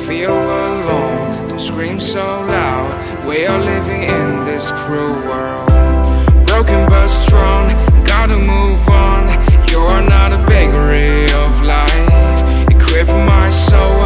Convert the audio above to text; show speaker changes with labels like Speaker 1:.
Speaker 1: feel alone, don't scream so loud. We are living in this cruel world. Broken but strong, gotta move on. You're not a bakery of life. Equip my soul